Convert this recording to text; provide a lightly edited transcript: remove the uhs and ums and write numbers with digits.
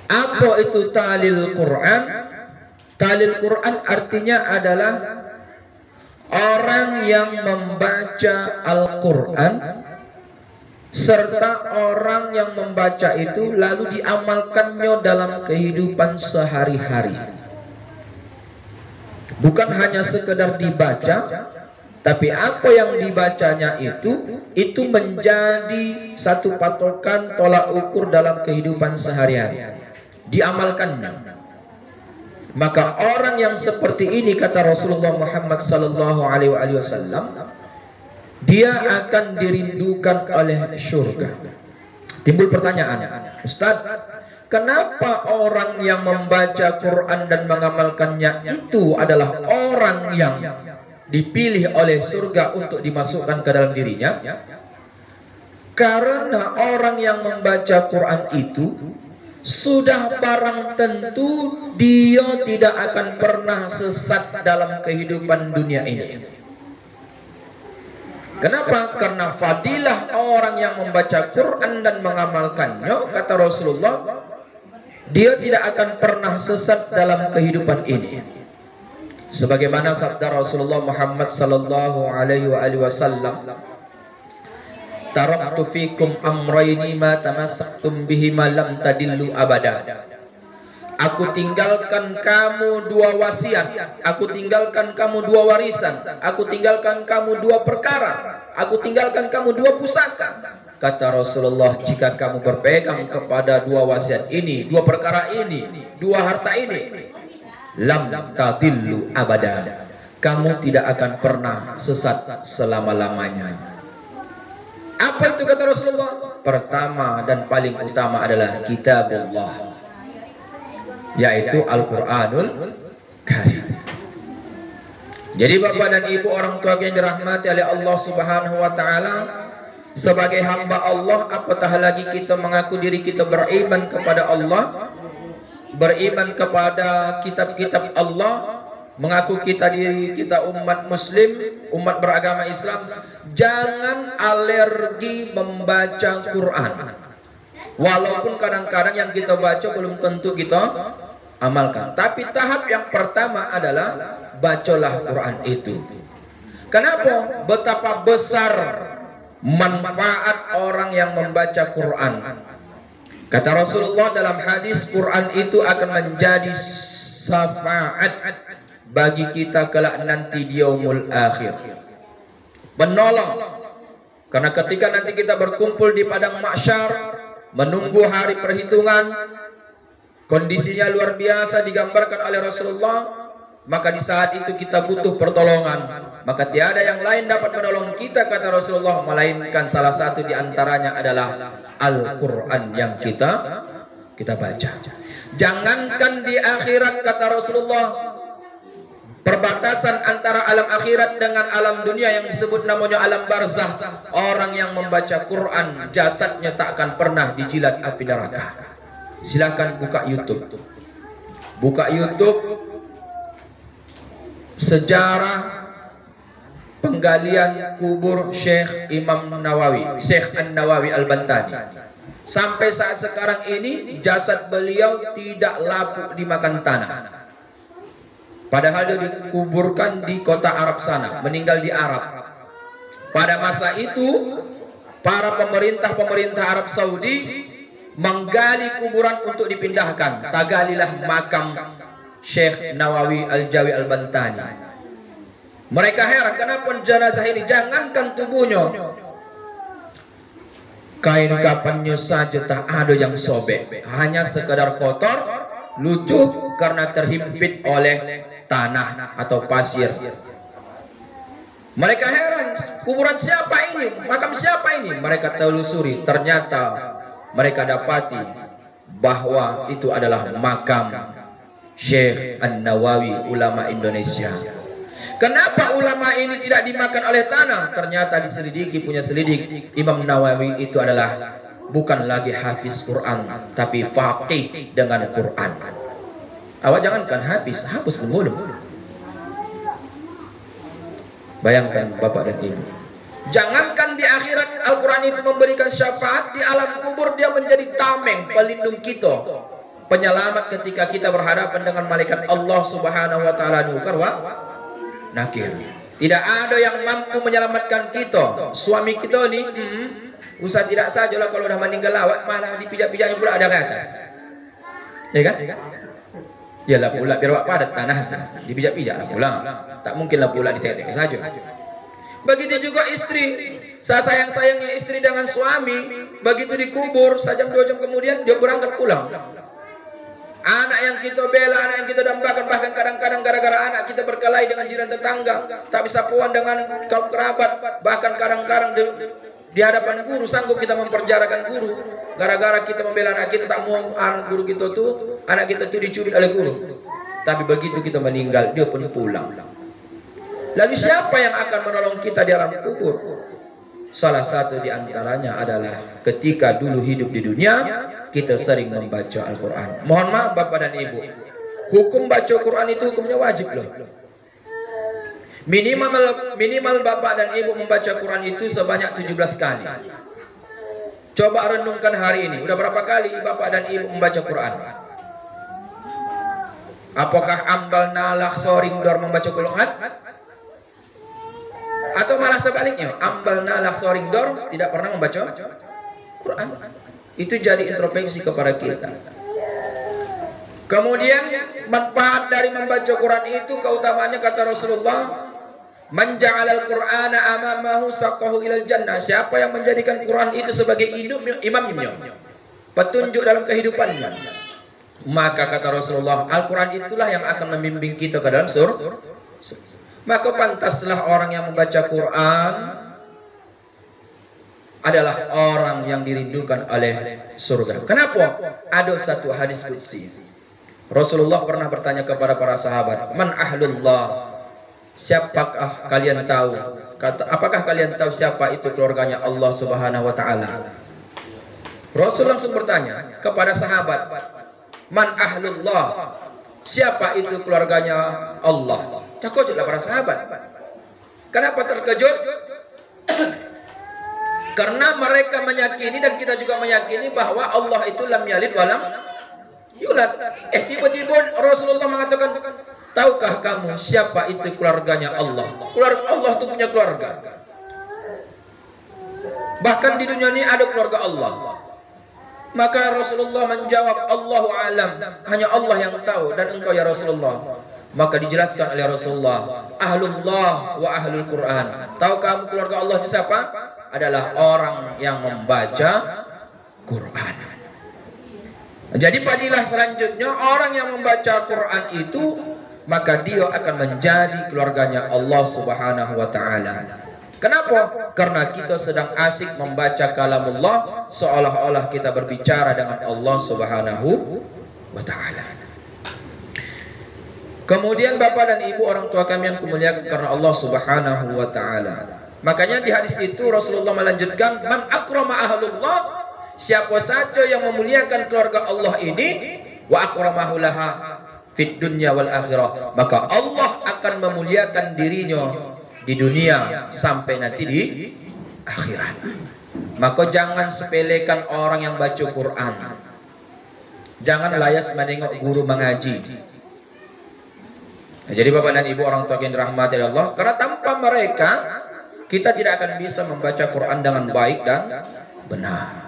Apa itu ta'lil Quran? Ta'lil Quran artinya adalah orang yang membaca Al-Quran serta orang yang membaca itu lalu diamalkannya dalam kehidupan sehari-hari. Bukan hanya sekedar dibaca, tapi apa yang dibacanya itu menjadi satu patokan tolak ukur dalam kehidupan sehari-hari. Diamalkannya. Maka orang yang seperti ini, kata Rasulullah Muhammad sallallahu alaihi wasallam, dia akan dirindukan oleh surga. Timbul pertanyaan, Ustaz, kenapa orang yang membaca Quran dan mengamalkannya itu adalah orang yang dipilih oleh surga untuk dimasukkan ke dalam dirinya? Karena orang yang membaca Quran itu sudah barang tentu dia tidak akan pernah sesat dalam kehidupan dunia ini. Kenapa? Karena fadilah orang yang membaca Quran dan mengamalkannya, kata Rasulullah, dia tidak akan pernah sesat dalam kehidupan ini. Sebagaimana sabda Rasulullah Muhammad sallallahu alaihi wasallam, taraktu fikum amrayni ma tamassaktum bihima lam tadillu abada. Aku tinggalkan kamu dua wasiat, aku tinggalkan kamu dua warisan, aku tinggalkan kamu dua perkara, aku tinggalkan kamu dua pusaka. Kata Rasulullah, jika kamu berpegang kepada dua wasiat ini, dua perkara ini, dua harta ini, lam tadillu abada, kamu tidak akan pernah sesat selama-lamanya. Apa itu kata Rasulullah? Pertama dan paling utama adalah kitabullah, yaitu Al-Quranul Karim. Jadi bapak dan ibu orang tua yang dirahmati oleh Allah Subhanahu wa ta'ala, sebagai hamba Allah, apatah lagi kita mengaku diri kita beriman kepada Allah, beriman kepada kitab-kitab Allah, mengaku kita diri kita umat muslim, umat beragama Islam. Jangan alergi membaca Quran. Walaupun kadang-kadang yang kita baca belum tentu kita amalkan. Tapi tahap yang pertama adalah bacalah Quran itu. Kenapa? Betapa besar manfaat orang yang membaca Quran. Kata Rasulullah dalam hadis, Quran itu akan menjadi syafaat bagi kita kelak nanti di yaumul akhir. Penolong. Karena ketika nanti kita berkumpul di padang mahsyar menunggu hari perhitungan, kondisinya luar biasa digambarkan oleh Rasulullah, maka di saat itu kita butuh pertolongan. Maka tiada yang lain dapat menolong kita, kata Rasulullah, melainkan salah satu di antaranya adalah Al-Quran yang kita baca. Jangankan di akhirat, kata Rasulullah, perbatasan antara alam akhirat dengan alam dunia yang disebut namanya alam barzah, orang yang membaca Quran jasadnya tak akan pernah dijilat api neraka. Silakan buka YouTube. Buka YouTube sejarah penggalian kubur Syekh Imam Nawawi, Syekh An-Nawawi Al-Bantani. Sampai saat sekarang ini jasad beliau tidak lapuk dimakan tanah. Padahal dia dikuburkan di kota Arab sana, meninggal di Arab. Pada masa itu para pemerintah Arab Saudi menggali kuburan untuk dipindahkan. Tagalilah makam Syekh Nawawi Al-Jawi Al-Bantani. Mereka heran, kenapa jenazah ini jangankan tubuhnya, kain kafannya saja tak ada yang sobek, hanya sekedar kotor, lucu karena terhimpit oleh tanah atau pasir. Mereka heran, kuburan siapa ini, makam siapa ini? Mereka telusuri, ternyata mereka dapati bahwa itu adalah makam Syekh An-Nawawi, ulama Indonesia. Kenapa ulama ini tidak dimakan oleh tanah? Ternyata diselidiki, punya selidik, Imam Nawawi itu adalah bukan lagi hafiz Quran, tapi faqih dengan Quran. Awak jangankan hafiz, hapus pun belum. Bayangkan bapak dan ibu, jangankan di akhirat Al-Quran itu memberikan syafaat, di alam kubur dia menjadi tameng, pelindung kita. penyelamat ketika kita berhadapan dengan malaikat Allah Subhanahu wa taala Munkar wa Nakir. Tidak ada yang mampu menyelamatkan kita. Suami kita ni usah tidak sajalah kalau dah meninggal lawat, malah dipijak-pijaknya pula ada ke atas. Ya kan? Yalah pula biar awak padat tanah dipijak-pijak lah pula. Tak mungkinlah pula ditek-tek saja. Begitu juga istri. Sayang-sayangnya istri dengan suami, begitu dikubur, sejam 2 jam kemudian dia berangkat pulang. Anak yang kita bela, anak yang kita dambakan, bahkan kadang-kadang gara-gara anak kita berkelahi dengan jiran tetangga, tak bisa puan dengan kaum kerabat, bahkan kadang-kadang di hadapan guru sanggup kita memperjarakan guru, gara-gara kita membela anak kita, tak mau anak guru kita tuh, anak kita tuh dicuri oleh guru. Tapi begitu kita meninggal, dia pun pulang. Lalu siapa yang akan menolong kita di alam kubur? Salah satu di antaranya adalah ketika dulu hidup di dunia, kita sering membaca Al-Quran. Mohon maaf Bapak dan Ibu, hukum baca Quran itu hukumnya wajib loh. Minimal Bapak dan Ibu membaca Quran itu sebanyak 17 kali. Coba renungkan hari ini, udah berapa kali Bapak dan Ibu membaca Quran? Apakah ambal nalah soring dor membaca Quran? Atau malah sebaliknya, ambal nalah soring dor tidak pernah membaca Quran? Itu jadi introspeksi kepada kita. Kemudian manfaat dari membaca Quran itu, keutamaannya kata Rasulullah, man ja'alal Qur'ana amamahu saqahu ilal jannah. Siapa yang menjadikan Quran itu sebagai imamnya, petunjuk dalam kehidupannya, maka kata Rasulullah, Al-Quran itulah yang akan membimbing kita ke dalam surga. Maka pantaslah orang yang membaca Quran adalah orang yang dirindukan oleh surga. Kenapa? Ada satu hadis qudsi. Rasulullah pernah bertanya kepada para sahabat, man ahlullah? Siapakah kalian tahu? Apakah kalian tahu siapa itu keluarganya Allah Subhanahu wa taala? Rasul langsung bertanya kepada sahabat, man ahlullah? Siapa itu keluarganya Allah? Terkejutlah para sahabat. Kenapa terkejut? Karena mereka meyakini dan kita juga meyakini bahwa Allah itu lam yalid walam yulad. Tiba-tiba Rasulullah mengatakan, tahukah kamu siapa itu keluarganya Allah? Keluarga Allah itu punya keluarga. Bahkan di dunia ini ada keluarga Allah. Maka Rasulullah menjawab, Allahu alam, hanya Allah yang tahu dan engkau ya Rasulullah. Maka dijelaskan oleh Rasulullah, ahlullah wa ahlul Quran. Tahu kamu keluarga Allah itu siapa? Adalah orang yang membaca Quran. Jadi fadilah selanjutnya, orang yang membaca Quran itu, maka dia akan menjadi keluarganya Allah Subhanahu wa taala. Kenapa? Karena kita sedang asik membaca kalamullah, seolah-olah kita berbicara dengan Allah Subhanahu wa taala. Kemudian Bapak dan Ibu orang tua kami yang kumuliakan karena Allah Subhanahu wa taala. Makanya di hadis itu Rasulullah melanjutkan, man akrama ahlullah, siapa saja yang memuliakan keluarga Allah ini, wa akramahu laha fid dunya wal akhirah, maka Allah akan memuliakan dirinya di dunia sampai nanti di akhirat. Maka jangan sepelekan orang yang baca Quran. Jangan layas menengok guru mengaji. Jadi Bapak dan Ibu orang tua yang dirahmati Allah, karena tanpa mereka kita tidak akan bisa membaca Quran dengan baik dan benar.